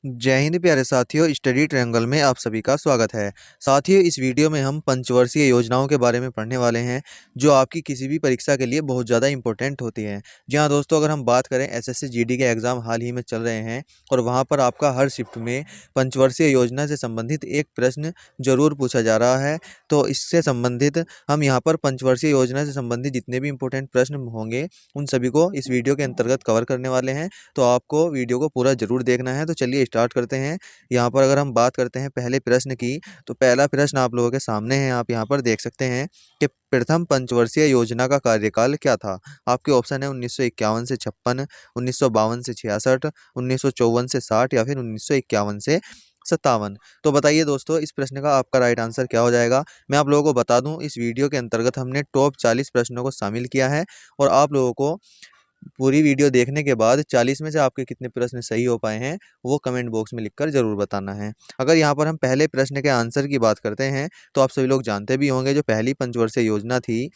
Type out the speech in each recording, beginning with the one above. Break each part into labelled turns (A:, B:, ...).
A: जय हिंद प्यारे साथियों, स्टडी ट्रायंगल में आप सभी का स्वागत है। साथियों, इस वीडियो में हम पंचवर्षीय योजनाओं के बारे में पढ़ने वाले हैं जो आपकी किसी भी परीक्षा के लिए बहुत ज़्यादा इंपॉर्टेंट होती हैं। जी हाँ दोस्तों, अगर हम बात करें एसएससी जीडी के एग्ज़ाम हाल ही में चल रहे हैं और वहाँ पर आपका हर शिफ्ट में पंचवर्षीय योजना से संबंधित एक प्रश्न जरूर पूछा जा रहा है। तो इससे संबंधित हम यहाँ पर पंचवर्षीय योजना से संबंधित जितने भी इंपॉर्टेंट प्रश्न होंगे उन सभी को इस वीडियो के अंतर्गत कवर करने वाले हैं। तो आपको वीडियो को पूरा जरूर देखना है। तो चलिए स्टार्ट करते हैं। यहाँ पर अगर हम बात करते हैं पहले प्रश्न की, तो पहला प्रश्न आप लोगों के सामने है। आप यहाँ पर देख सकते हैं कि प्रथम पंचवर्षीय योजना का कार्यकाल क्या था। आपके ऑप्शन है 1951 से 56, 1952 से 66, 1954 से 60 या फिर 1951 से 57। तो बताइए दोस्तों, इस प्रश्न का आपका राइट आंसर क्या हो जाएगा। मैं आप लोगों को बता दूं, इस वीडियो के अंतर्गत हमने टॉप 40 प्रश्नों को शामिल किया है और आप लोगों को पूरी वीडियो देखने के बाद 40 में से आपके कितने प्रश्न सही हो पाए हैं वो कमेंट बॉक्स में लिखकर जरूर बताना है। अगर यहाँ पर हम पहले प्रश्न के आंसर की बात करते हैं तो आप सभी लोग जानते भी होंगे, जो पहली पंचवर्षीय योजना थी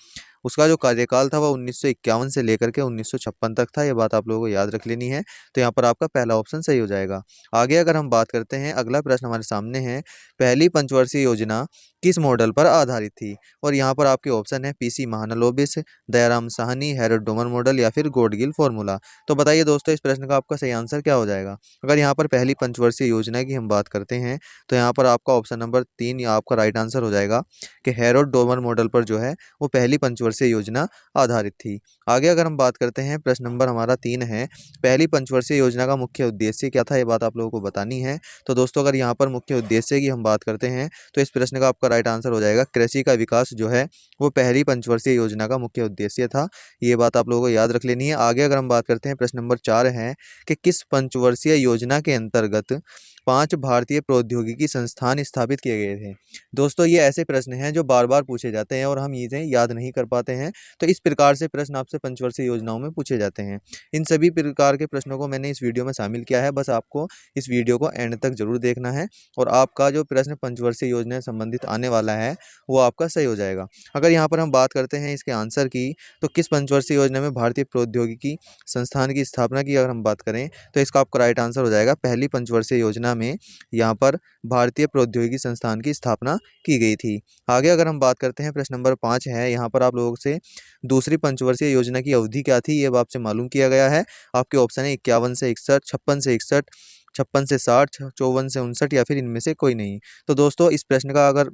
A: उसका जो कार्यकाल था वह 1951 से लेकर के 1956 तक था। ये बात आप लोगों को याद रख लेनी है। तो यहाँ पर आपका पहला ऑप्शन सही हो जाएगा। आगे अगर हम बात करते हैं, अगला प्रश्न हमारे सामने है, पहली पंचवर्षीय योजना किस मॉडल पर आधारित थी। और यहाँ पर आपके ऑप्शन है PC Mahalanobis, Dayaram Sahni, Harold Domar model या फिर गॉडगिल फॉर्मूला। तो बताइए दोस्तों, इस प्रश्न का आपका सही आंसर क्या हो जाएगा। अगर यहाँ पर पहली पंचवर्षीय योजना की हम बात करते हैं तो यहाँ पर आपका ऑप्शन नंबर 3 या आपका राइट आंसर हो जाएगा कि हैरोल्ड डोमर मॉडल पर जो है वो पहली पंचवर्षीय योजना आधारित थी। आगे अगर हम बात करते हैं, प्रश्न नंबर हमारा 3 है, पहली पंचवर्षीय योजना का मुख्य उद्देश्य क्या था। ये बात आप लोगों को बतानी है। तो दोस्तों, अगर यहाँ पर मुख्य उद्देश्य की हम बात करते हैं तो इस प्रश्न का आपका राइट आंसर हो जाएगा कृषि का विकास जो है वो पहली पंचवर्षीय योजना का मुख्य उद्देश्य था। ये बात आप लोगों को याद रख लेनी है। आगे अगर हम बात करते हैं, प्रश्न नंबर 4 है कि किस पंचवर्षीय योजना के अंतर्गत 5 भारतीय प्रौद्योगिकी संस्थान स्थापित किए गए थे। दोस्तों, ये ऐसे प्रश्न हैं जो बार बार पूछे जाते हैं और हम इन्हें याद नहीं कर पाते हैं। तो इस प्रकार से प्रश्न आपसे पंचवर्षीय योजनाओं में पूछे जाते हैं। इन सभी प्रकार के प्रश्नों को मैंने इस वीडियो में शामिल किया है। बस आपको इस वीडियो को एंड तक जरूर देखना है और आपका जो प्रश्न पंचवर्षीय योजना से संबंधित आने वाला है वो आपका सही हो जाएगा। अगर यहाँ पर हम बात करते हैं इसके आंसर की, तो किस पंचवर्षीय योजना में भारतीय प्रौद्योगिकी संस्थान की स्थापना की अगर हम बात करें तो इसका आपका राइट आंसर हो जाएगा पहली पंचवर्षीय योजना में यहाँ पर भारतीय प्रौद्योगिकी संस्थान की स्थापना की गई थी। आगे अगर हम बात करते हैं, प्रश्न नंबर 5 है, यहाँ पर आप लोगों से दूसरी पंचवर्षीय योजना की अवधि क्या थी ये आपसे मालूम किया गया है। आपके ऑप्शन है 51 से 61, 56 से 61, 56 से 60, 54 से 59 या फिर इनमें से कोई नहीं। तो दोस्तों, इस प्रश्न का अगर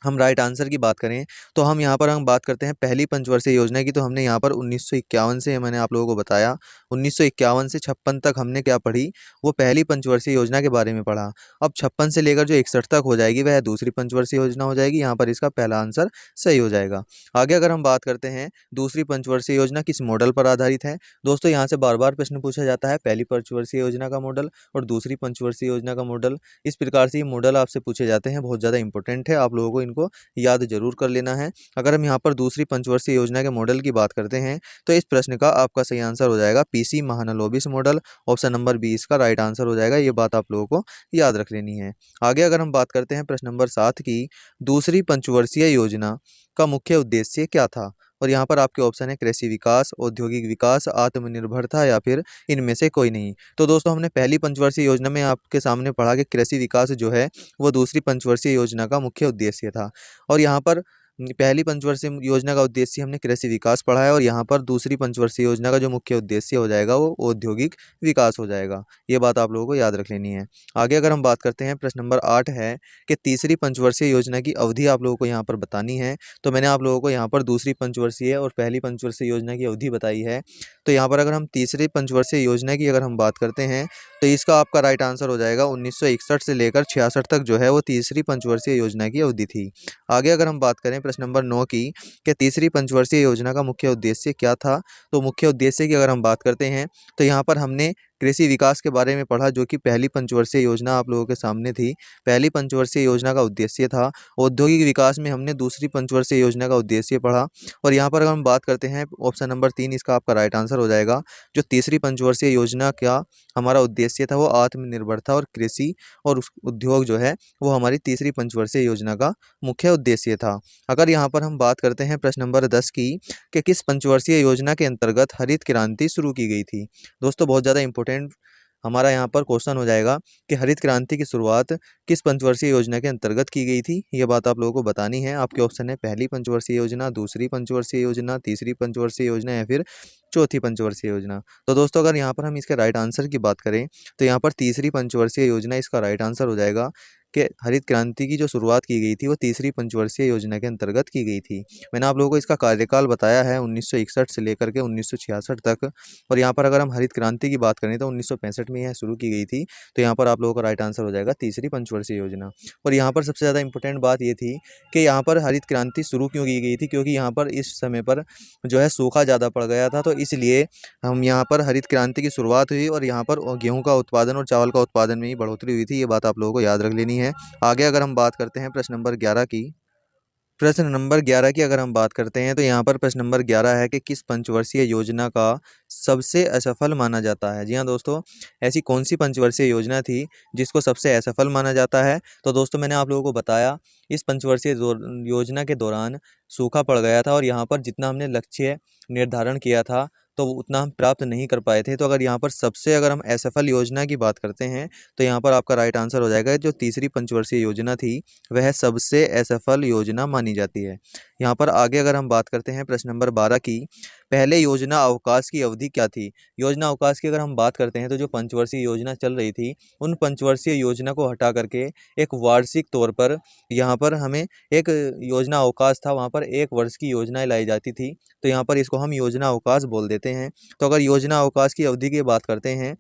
A: हम राइट आंसर की बात करें तो हम यहाँ पर हम बात करते हैं पहली पंचवर्षीय योजना की। तो हमने यहाँ पर 1951 से, मैंने आप लोगों को बताया 1951 से 56 तक हमने क्या पढ़ी, वो पहली पंचवर्षीय योजना के बारे में पढ़ा। अब 56 से लेकर जो 61 तक हो जाएगी वह दूसरी पंचवर्षीय योजना हो जाएगी। यहाँ पर इसका पहला आंसर सही हो जाएगा। आगे अगर हम बात करते हैं दूसरी पंचवर्षीय योजना किस मॉडल पर आधारित है। दोस्तों, यहाँ से बार बार प्रश्न पूछा जाता है, पहली पंचवर्षीय योजना का मॉडल और दूसरी पंचवर्षीय योजना का मॉडल। इस प्रकार से ये मॉडल आपसे पूछे जाते हैं, बहुत ज़्यादा इंपॉर्टेंट है, आप लोगों को इनको याद जरूर कर लेना है। अगर हम यहाँ पर दूसरी पंचवर्षीय योजना के मॉडल की बात करते हैं तो इस प्रश्न का आपका सही आंसर हो जाएगा PC Mahalanobis model. Option number 20 का राइट आंसर हो जाएगा। ये बात आप लोगों को याद रख लेनी है। आगे अगर हम बात करते हैं प्रश्न नंबर 7 की, दूसरी पंचवर्षीय योजना का मुख्य उद्देश्य क्या था। और यहाँ पर आपके ऑप्शन है कृषि विकास, औद्योगिक विकास, आत्मनिर्भरता या फिर इनमें से कोई नहीं। तो दोस्तों, हमने पहली पंचवर्षीय योजना में आपके सामने पढ़ा कि कृषि विकास जो है वो दूसरी पंचवर्षीय योजना का मुख्य उद्देश्य था। और यहाँ पर पहली पंचवर्षीय योजना का उद्देश्य हमने कृषि विकास पढ़ा है और यहाँ पर दूसरी पंचवर्षीय योजना का जो मुख्य उद्देश्य हो जाएगा वो औद्योगिक विकास हो जाएगा। ये बात आप लोगों को याद रख लेनी है। आगे अगर हम बात करते हैं, प्रश्न नंबर 8 है कि तीसरी पंचवर्षीय योजना की अवधि आप लोगों को यहाँ पर बतानी है। तो मैंने आप लोगों को यहाँ पर दूसरी पंचवर्षीय और पहली पंचवर्षीय योजना की अवधि बताई है। तो यहाँ पर अगर हम तीसरी पंचवर्षीय योजना की अगर हम बात करते हैं तो इसका आपका राइट आंसर हो जाएगा 1961 से लेकर 66 तक जो है वो तीसरी पंचवर्षीय योजना की अवधि थी। आगे अगर हम बात करें प्रश्न नंबर 9 की कि तीसरी पंचवर्षीय योजना का मुख्य उद्देश्य क्या था। तो मुख्य उद्देश्य की अगर हम बात करते हैं तो यहाँ पर हमने कृषि विकास के बारे में पढ़ा, जो कि पहली पंचवर्षीय योजना आप लोगों के सामने थी। पहली पंचवर्षीय योजना का उद्देश्य था। औद्योगिक विकास में हमने दूसरी पंचवर्षीय योजना का उद्देश्य पढ़ा। और यहाँ पर अगर हम बात करते हैं, ऑप्शन नंबर 3 इसका आपका राइट आंसर हो जाएगा। जो तीसरी पंचवर्षीय योजना का हमारा उद्देश्य था वो आत्मनिर्भरता और कृषि और उद्योग जो है वो हमारी तीसरी पंचवर्षीय योजना का मुख्य उद्देश्य था। अगर यहाँ पर हम बात करते हैं प्रश्न नंबर 10 की कि किस पंचवर्षीय योजना के अंतर्गत हरित क्रांति शुरू की गई थी। दोस्तों, बहुत ज़्यादा इंपॉर्टेंट हमारा यहाँ पर क्वेश्चन हो जाएगा कि हरित क्रांति की शुरुआत किस पंचवर्षीय योजना के अंतर्गत की गई थी। ये बात आप लोगों को बतानी है। आपके ऑप्शन है पहली पंचवर्षीय योजना, दूसरी पंचवर्षीय योजना, तीसरी पंचवर्षीय योजना या फिर चौथी पंचवर्षीय योजना। तो दोस्तों अगर यहाँ पर हम इसके राइट आंसर की बात करें तो यहाँ पर तीसरी पंचवर्षीय योजना इसका राइट आंसर हो जाएगा कि हरित क्रांति की जो शुरुआत की गई थी वो तीसरी पंचवर्षीय योजना के अंतर्गत की गई थी। मैंने आप लोगों को इसका कार्यकाल बताया है 1961 से लेकर के 1966 तक। और यहाँ पर अगर हम हरित क्रांति की बात करें तो 1965 में यह शुरू की गई थी। तो यहाँ पर आप लोगों का राइट आंसर हो जाएगा तीसरी पंचवर्षीय योजना। और यहाँ पर सबसे ज़्यादा इंपॉर्टेंट बात ये थी कि यहाँ पर हरित क्रांति शुरू क्यों की गई थी, क्योंकि यहाँ पर इस समय पर जो है सूखा ज़्यादा पड़ गया था। तो इसलिए हम यहाँ पर हरित क्रांति की शुरुआत हुई और यहाँ पर गेहूं का उत्पादन और चावल का उत्पादन में ही बढ़ोतरी हुई थी। ये बात आप लोगों को याद रख लेनी है। आगे अगर हम बात करते हैं प्रश्न नंबर 11 की अगर हम बात करते हैं तो यहाँ पर प्रश्न नंबर 11 है कि किस पंचवर्षीय योजना का सबसे असफल माना जाता है। जी हाँ दोस्तों, ऐसी कौन सी पंचवर्षीय योजना थी जिसको सबसे असफल माना जाता है। तो दोस्तों मैंने आप लोगों को बताया इस पंचवर्षीय योजना के दौरान सूखा पड़ गया था और यहाँ पर जितना हमने लक्ष्य निर्धारण किया था तो उतना हम प्राप्त नहीं कर पाए थे। तो अगर यहाँ पर सबसे अगर हम असफल योजना की बात करते हैं तो यहाँ पर आपका राइट आंसर हो जाएगा जो तीसरी पंचवर्षीय योजना थी वह सबसे असफल योजना मानी जाती है। यहाँ पर आगे अगर हम बात करते हैं प्रश्न नंबर 12 की, पहले योजना अवकाश की अवधि क्या थी। योजना अवकाश की अगर हम बात करते हैं तो जो पंचवर्षीय योजना चल रही थी उन पंचवर्षीय योजना को हटा करके एक वार्षिक तौर पर यहाँ पर हमें एक योजना अवकाश था, वहाँ पर 1 वर्ष की योजनाएं लाई जाती थी। तो यहाँ पर इसको हम योजना अवकाश बोल देते हैं। तो अगर योजना अवकाश की अवधि की बात करते हैं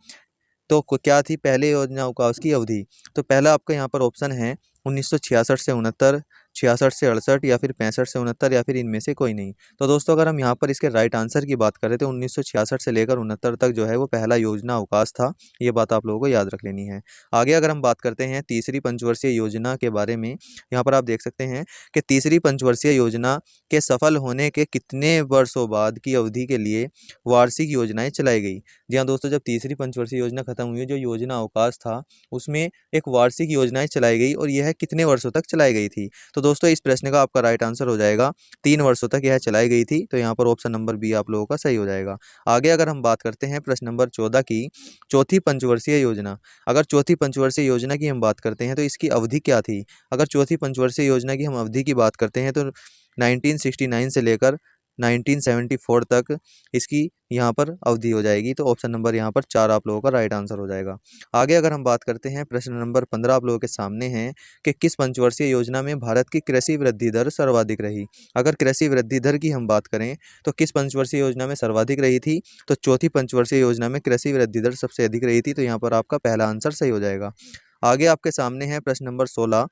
A: तो क्या थी पहले योजना अवकाश की अवधि। तो पहला आपका यहाँ पर ऑप्शन है 1966 से 69, 66 से 68 या फिर 65 से 69 या फिर इनमें से कोई नहीं। तो दोस्तों अगर हम यहाँ पर इसके राइट आंसर की बात करें तो 1966 से लेकर 69 तक जो है वो पहला योजना अवकाश था। ये बात आप लोगों को याद रख लेनी है। आगे अगर हम बात करते हैं तीसरी पंचवर्षीय योजना के बारे में, यहाँ पर आप देख सकते हैं कि तीसरी पंचवर्षीय योजना के सफल होने के कितने वर्षों बाद की अवधि के लिए वार्षिक योजनाएं चलाई गई। जी हाँ दोस्तों, जब तीसरी पंचवर्षीय योजना खत्म हुई, जो योजना अवकाश था उसमें एक वार्षिक योजनाएं चलाई गई और यह कितने वर्षों तक चलाई गई थी। तो दोस्तों इस प्रश्न का आपका राइट आंसर हो जाएगा 3 वर्षों तक यह चलाई गई थी। तो यहाँ पर ऑप्शन नंबर बी आप लोगों का सही हो जाएगा। आगे अगर हम बात करते हैं प्रश्न नंबर 14 की, चौथी पंचवर्षीय योजना। अगर चौथी पंचवर्षीय योजना की हम बात करते हैं तो इसकी अवधि क्या थी। अगर चौथी पंचवर्षीय योजना की हम अवधि की बात करते हैं तो 1969 से लेकर 1974 तक इसकी यहाँ पर अवधि हो जाएगी। तो ऑप्शन नंबर यहाँ पर 4 आप लोगों का राइट आंसर हो जाएगा। आगे अगर हम बात करते हैं प्रश्न नंबर 15 आप लोगों के सामने है कि किस पंचवर्षीय योजना में भारत की कृषि वृद्धि दर सर्वाधिक रही। अगर कृषि वृद्धि दर की हम बात करें तो किस पंचवर्षीय योजना में सर्वाधिक रही थी। तो चौथी पंचवर्षीय योजना में कृषि वृद्धि दर सबसे अधिक रही थी। तो यहाँ पर आपका पहला आंसर सही हो जाएगा। आगे आपके सामने है प्रश्न नंबर 16,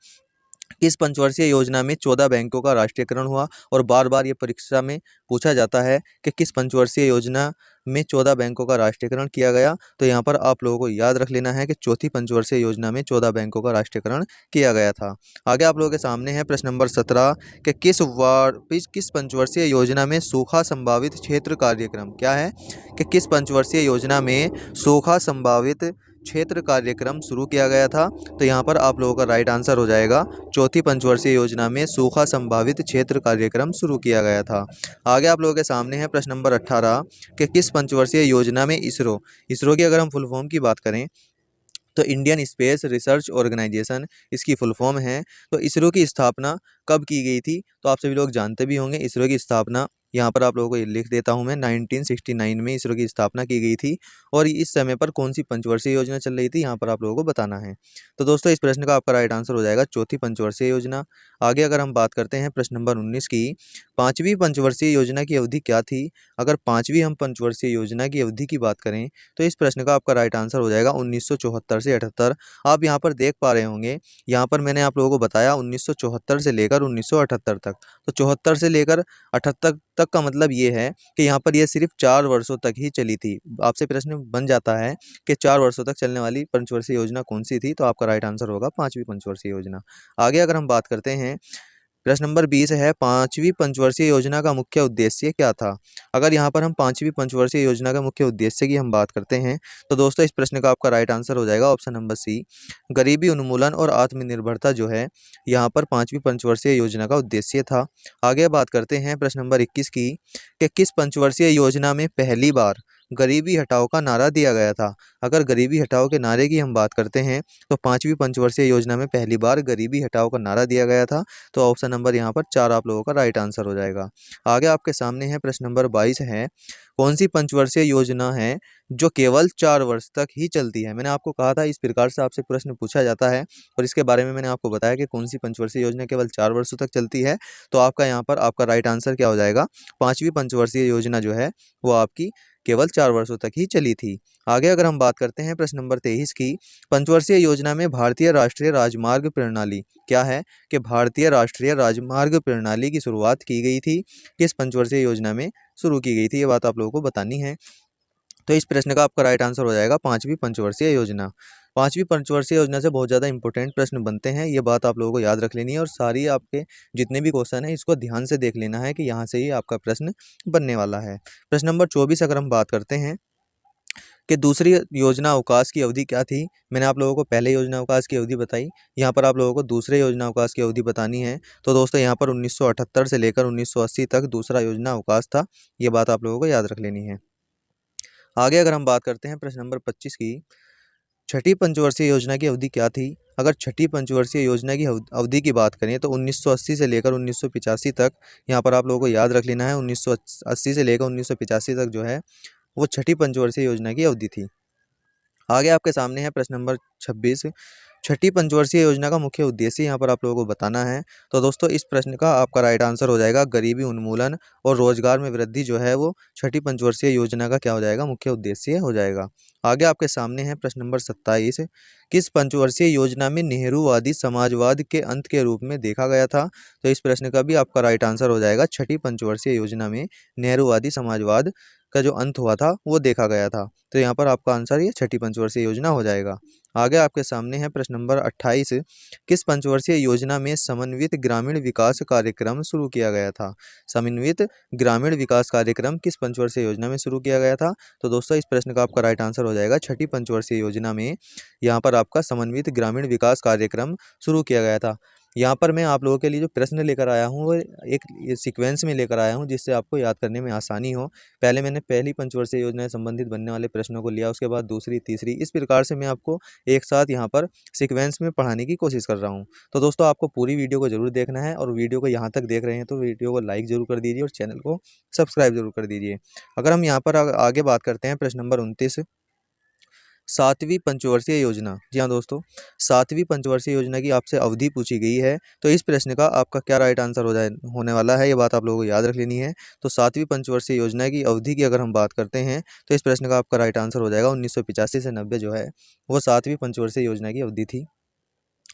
A: किस पंचवर्षीय योजना में 14 बैंकों का राष्ट्रीयकरण हुआ। और बार बार ये परीक्षा में पूछा जाता है कि किस पंचवर्षीय योजना में 14 बैंकों का राष्ट्रीयकरण किया गया। तो यहाँ पर आप लोगों को याद रख लेना है कि चौथी पंचवर्षीय योजना में 14 बैंकों का राष्ट्रीयकरण किया गया था। आगे आप लोगों के सामने है प्रश्न नंबर 17 कि किस पंचवर्षीय योजना में सूखा संभावित क्षेत्र कार्यक्रम क्या है। कि किस पंचवर्षीय योजना में सूखा संभावित क्षेत्र कार्यक्रम शुरू किया गया था। तो यहाँ पर आप लोगों का राइट आंसर हो जाएगा चौथी पंचवर्षीय योजना में सूखा संभावित क्षेत्र कार्यक्रम शुरू किया गया था। आगे आप लोगों के सामने है प्रश्न नंबर 18 कि किस पंचवर्षीय योजना में इसरो की अगर हम फुल फॉर्म की बात करें तो इंडियन स्पेस रिसर्च ऑर्गेनाइजेशन इसकी फुल फॉर्म है। तो इसरो की स्थापना कब की गई थी। तो आप सभी लोग जानते भी होंगे इसरो की स्थापना, यहाँ पर आप लोगों को ये लिख देता हूँ मैं, 1969 में इसरो की स्थापना की गई थी। और इस समय पर कौन सी पंचवर्षीय योजना चल रही थी यहाँ पर आप लोगों को बताना है। तो दोस्तों इस प्रश्न का आपका राइट आंसर हो जाएगा चौथी पंचवर्षीय योजना। आगे अगर हम बात करते हैं प्रश्न नंबर 19 की, पाँचवीं पंचवर्षीय योजना की अवधि क्या थी। अगर पाँचवीं हम पंचवर्षीय योजना की अवधि की बात करें तो इस प्रश्न का आपका राइट आंसर हो जाएगा 1974 से 78। आप यहाँ पर देख पा रहे होंगे, यहाँ पर मैंने आप लोगों को बताया 1974 से लेकर 1978 तक। तो 74 से लेकर 78 तक का मतलब ये है कि यहाँ पर ये सिर्फ 4 वर्षों तक ही चली थी। आपसे प्रश्न बन जाता है कि 4 वर्षों तक चलने वाली पंचवर्षीय योजना कौन सी थी। तो आपका राइट आंसर होगा पाँचवीं पंचवर्षीय योजना। आगे अगर हम बात करते हैं प्रश्न नंबर 20 है, पाँचवीं पंचवर्षीय योजना का मुख्य उद्देश्य क्या था। अगर यहाँ पर हम पाँचवीं पंचवर्षीय योजना का मुख्य उद्देश्य की हम बात करते हैं तो दोस्तों इस प्रश्न का आपका राइट आंसर हो जाएगा ऑप्शन नंबर सी, गरीबी उन्मूलन और आत्मनिर्भरता जो है यहाँ पर पाँचवीं पंचवर्षीय योजना का उद्देश्य था। आगे बात करते हैं प्रश्न नंबर 21 की कि किस पंचवर्षीय योजना में पहली बार गरीबी हटाओ का नारा दिया गया था? अगर गरीबी हटाओ के नारे की हम बात करते हैं तो 5वीं पंचवर्षीय योजना में पहली बार गरीबी हटाओ का नारा दिया गया था। तो ऑप्शन नंबर यहाँ पर 4 आप लोगों का राइट आंसर हो जाएगा। आगे आपके सामने है प्रश्न नंबर 22 है, कौन सी पंचवर्षीय योजना है जो केवल 4 वर्ष तक ही चलती है? मैंने आपको कहा था इस प्रकार से आपसे प्रश्न पूछा जाता है और इसके बारे में मैंने आपको बताया कि कौन सी पंचवर्षीय योजना केवल 4 वर्षों तक चलती है। तो आपका यहाँ पर आपका राइट आंसर क्या हो जाएगा? 5वीं पंचवर्षीय योजना जो है वो आपकी केवल 4 वर्षों तक ही चली थी। आगे अगर हम बात करते हैं प्रश्न नंबर 23 की, पंचवर्षीय योजना में भारतीय राष्ट्रीय राजमार्ग प्रणाली क्या है? कि भारतीय राष्ट्रीय राजमार्ग प्रणाली की शुरुआत की गई थी किस पंचवर्षीय योजना में शुरू की गई थी? ये बात आप लोगों को बतानी है। तो इस प्रश्न का आपका राइट आंसर हो जाएगा 5वीं पंचवर्षीय योजना। 5वीं पंचवर्षीय योजना से बहुत ज़्यादा इंपॉर्टेंट प्रश्न बनते हैं, ये बात आप लोगों को याद रख लेनी है और सारी आपके जितने भी क्वेश्चन हैं इसको ध्यान से देख लेना है कि यहाँ से ही आपका प्रश्न बनने वाला है। प्रश्न नंबर 24 अगर हम बात करते हैं कि दूसरी योजना अवकाश की अवधि क्या थी? मैंने आप लोगों को पहले योजना अवकाश की अवधि बताई, यहाँ पर आप लोगों को दूसरे योजना अवकाश की अवधि बतानी है। तो दोस्तों यहाँ पर 1978 से लेकर 1980 तक दूसरा योजना अवकाश था, ये बात आप लोगों को याद रख लेनी है। आगे अगर हम बात करते हैं प्रश्न नंबर 25 की, छठी पंचवर्षीय योजना की अवधि क्या थी? अगर छठी पंचवर्षीय योजना की अवधि की बात करें तो 1980 से लेकर 1985 तक, यहाँ पर आप लोगों को याद रख लेना है 1980 से लेकर 1985 तक जो है वो छठी पंचवर्षीय योजना की अवधि थी। आगे आपके सामने है प्रश्न नंबर 26, छठी पंचवर्षीय योजना का मुख्य उद्देश्य यहाँ पर आप लोगों को बताना है। तो दोस्तों इस प्रश्न का आपका राइट आंसर हो जाएगा गरीबी उन्मूलन और रोजगार में वृद्धि जो है वो छठी पंचवर्षीय योजना का क्या हो जाएगा? मुख्य उद्देश्य हो जाएगा। आगे आपके सामने है प्रश्न नंबर 27, किस पंचवर्षीय योजना में नेहरूवादी समाजवाद के अंत के रूप में देखा गया था? तो इस प्रश्न का भी आपका राइट आंसर हो जाएगा छठी पंचवर्षीय योजना में नेहरूवादी समाजवाद का जो अंत हुआ था वो देखा गया था। तो यहाँ पर आपका आंसर ये छठी पंचवर्षीय योजना हो जाएगा। आगे आपके सामने है प्रश्न नंबर 28, किस पंचवर्षीय योजना में समन्वित ग्रामीण विकास कार्यक्रम शुरू किया गया था? समन्वित ग्रामीण विकास कार्यक्रम किस पंचवर्षीय योजना में शुरू किया गया था? तो दोस्तों इस प्रश्न का आपका राइट आंसर हो जाएगा छठी पंचवर्षीय योजना में यहाँ पर आपका समन्वित ग्रामीण विकास कार्यक्रम शुरू किया गया था। यहाँ पर मैं आप लोगों के लिए जो प्रश्न लेकर आया हूँ वो एक सीक्वेंस में लेकर आया हूँ जिससे आपको याद करने में आसानी हो। पहले मैंने पहली पंचवर्षीय योजना से संबंधित बनने वाले प्रश्नों को लिया, उसके बाद दूसरी, तीसरी, इस प्रकार से मैं आपको एक साथ यहाँ पर सीक्वेंस में पढ़ाने की कोशिश कर रहा हूँ। तो दोस्तों आपको पूरी वीडियो को जरूर देखना है और वीडियो को यहाँ तक देख रहे हैं तो वीडियो को लाइक जरूर कर दीजिए और चैनल को सब्सक्राइब जरूर कर दीजिए। अगर हम यहाँ पर आगे बात करते हैं प्रश्न नंबर 29, 7वीं पंचवर्षीय योजना। जी हाँ दोस्तों, 7वीं पंचवर्षीय योजना की आपसे अवधि पूछी गई है। तो इस प्रश्न का आपका क्या राइट आंसर होने वाला है, ये बात आप लोगों को याद रख लेनी है। तो 7वीं पंचवर्षीय योजना की अवधि की अगर हम बात करते हैं तो इस प्रश्न का आपका राइट आंसर हो जाएगा 1985 से 90 जो है वो 7वीं पंचवर्षीय योजना की अवधि थी।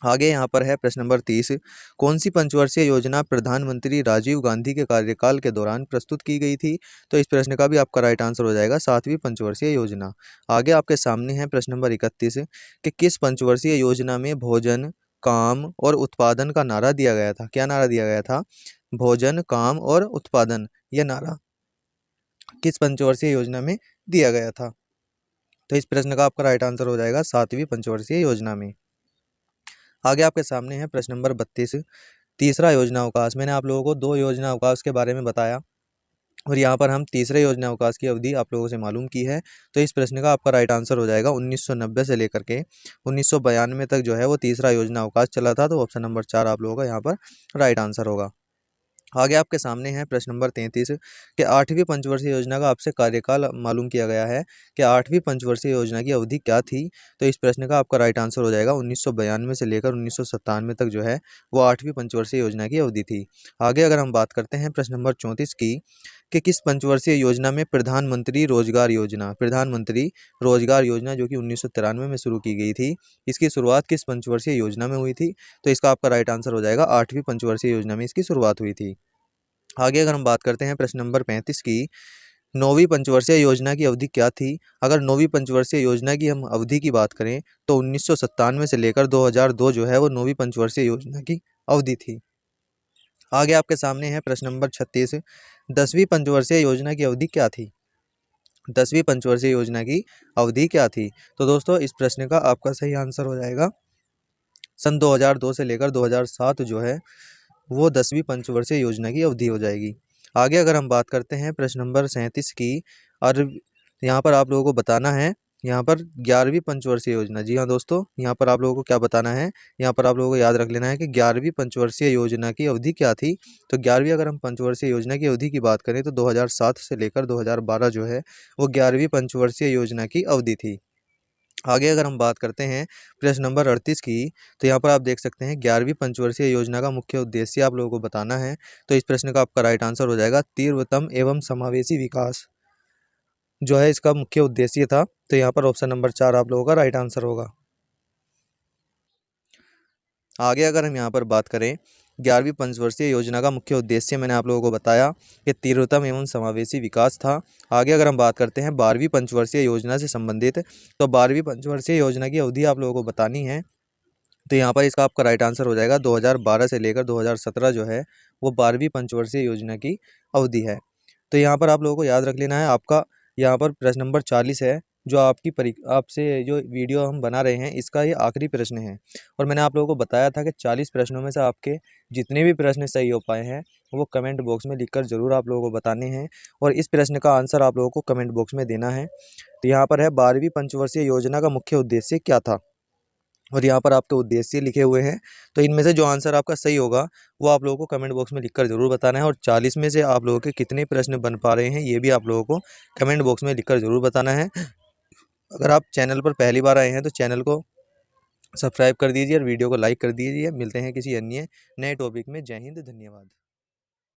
A: आगे यहाँ पर है प्रश्न नंबर 30, कौन सी पंचवर्षीय योजना प्रधानमंत्री राजीव गांधी के कार्यकाल के दौरान प्रस्तुत की गई थी? तो इस प्रश्न का भी आपका राइट आंसर हो जाएगा 7वीं पंचवर्षीय योजना। आगे आपके सामने है प्रश्न नंबर 31 कि किस पंचवर्षीय योजना में भोजन, काम और उत्पादन का नारा दिया गया था? क्या नारा दिया गया था? भोजन, काम और उत्पादन, यह नारा किस पंचवर्षीय योजना में दिया गया था? तो इस प्रश्न का आपका राइट आंसर हो जाएगा 7वीं पंचवर्षीय योजना में। आगे आपके सामने है प्रश्न नंबर 32, तीसरा योजना अवकाश। मैंने आप लोगों को 2 योजना अवकाश के बारे में बताया और यहाँ पर हम तीसरे योजना अवकाश की अवधि आप लोगों से मालूम की है। तो इस प्रश्न का आपका राइट आंसर हो जाएगा 1990 से लेकर के 1992 तक जो है वो तीसरा योजना अवकाश चला था। तो ऑप्शन नंबर 4 आप लोगों का यहाँ पर राइट आंसर होगा। आगे आपके सामने है प्रश्न नंबर 33 कि 8वीं पंचवर्षीय योजना का आपसे कार्यकाल मालूम किया गया है कि 8वीं पंचवर्षीय योजना की अवधि क्या थी? तो इस प्रश्न का आपका राइट आंसर हो जाएगा 1992 से लेकर 1997 तक जो है वो 8वीं पंचवर्षीय योजना की अवधि थी। आगे अगर हम बात करते हैं प्रश्न नंबर 34 की कि किस पंचवर्षीय योजना में प्रधानमंत्री रोजगार योजना जो कि 1993 में शुरू की गई थी, इसकी शुरुआत किस पंचवर्षीय योजना में हुई थी? तो इसका आपका राइट आंसर हो जाएगा 8वीं पंचवर्षीय योजना में इसकी शुरुआत हुई थी। आगे अगर हम बात करते हैं प्रश्न नंबर 35 की, 9वीं पंचवर्षीय योजना की अवधि क्या थी? अगर 9वीं पंचवर्षीय योजना की हम अवधि की बात करें तो 1997 से लेकर 2002 जो है वो 9वीं पंचवर्षीय योजना की अवधि थी। आगे आपके सामने है प्रश्न नंबर 36, 10वीं पंचवर्षीय योजना की अवधि क्या थी? 10वीं पंचवर्षीय योजना की अवधि क्या थी? तो दोस्तों इस प्रश्न का आपका सही आंसर हो जाएगा सन 2002 से लेकर 2007 जो है वो 10वीं पंचवर्षीय योजना की अवधि हो जाएगी। आगे अगर हम बात करते हैं प्रश्न नंबर 37 की, तो यहाँ पर आप लोगों को बताना है यहाँ पर 11वीं पंचवर्षीय योजना। जी हाँ दोस्तों, यहाँ पर आप लोगों को क्या बताना है, यहाँ पर आप लोगों को याद रख लेना है कि 11वीं पंचवर्षीय योजना की अवधि क्या थी। तो 11वीं अगर हम पंचवर्षीय योजना की अवधि की बात करें तो 2007 से लेकर 2012 जो है वो 11वीं पंचवर्षीय योजना की अवधि थी। आगे अगर हम बात करते हैं प्रश्न नंबर 38 की, तो यहाँ पर आप देख सकते हैं 11वीं पंचवर्षीय योजना का मुख्य उद्देश्य आप लोगों को बताना है। तो इस प्रश्न का आपका राइट आंसर हो जाएगा तीव्रतम एवं समावेशी विकास जो है इसका मुख्य उद्देश्य था। तो यहाँ पर ऑप्शन नंबर 4 आप लोगों का राइट आंसर होगा। आगे अगर हम यहाँ पर बात करें 11वीं पंचवर्षीय योजना का मुख्य उद्देश्य मैंने आप लोगों को बताया कि तीव्रतम एवं समावेशी विकास था। आगे अगर हम बात करते हैं 12वीं पंचवर्षीय योजना से संबंधित, तो 12वीं पंचवर्षीय योजना की अवधि आप लोगों को बतानी है। तो यहाँ पर इसका आपका राइट आंसर हो जाएगा 2012 से लेकर 2017 जो है वो 12वीं पंचवर्षीय योजना की अवधि है। तो यहाँ पर आप लोगों को याद रख लेना है, आपका यहाँ पर प्रश्न नंबर 40 है जो आपसे जो वीडियो हम बना रहे हैं इसका ये आखिरी प्रश्न है। और मैंने आप लोगों को बताया था कि 40 प्रश्नों में से आपके जितने भी प्रश्न सही हो पाए हैं वो कमेंट बॉक्स में लिखकर ज़रूर आप लोगों को बताने हैं और इस प्रश्न का आंसर आप लोगों को कमेंट बॉक्स में देना है। तो यहाँ पर है 12वीं पंचवर्षीय योजना का मुख्य उद्देश्य क्या था, और यहाँ पर आपके उद्देश्य लिखे हुए हैं। तो इनमें से जो आंसर आपका सही होगा वो आप लोगों को कमेंट बॉक्स में लिखकर ज़रूर बताना है। और 40 में से आप लोगों के कितने प्रश्न बन पा रहे हैं ये भी आप लोगों को कमेंट बॉक्स में लिखकर ज़रूर बताना है। अगर आप चैनल पर पहली बार आए हैं तो चैनल को सब्सक्राइब कर दीजिए और वीडियो को लाइक कर दीजिए। मिलते हैं किसी अन्य नए टॉपिक में। जय हिंद, धन्यवाद।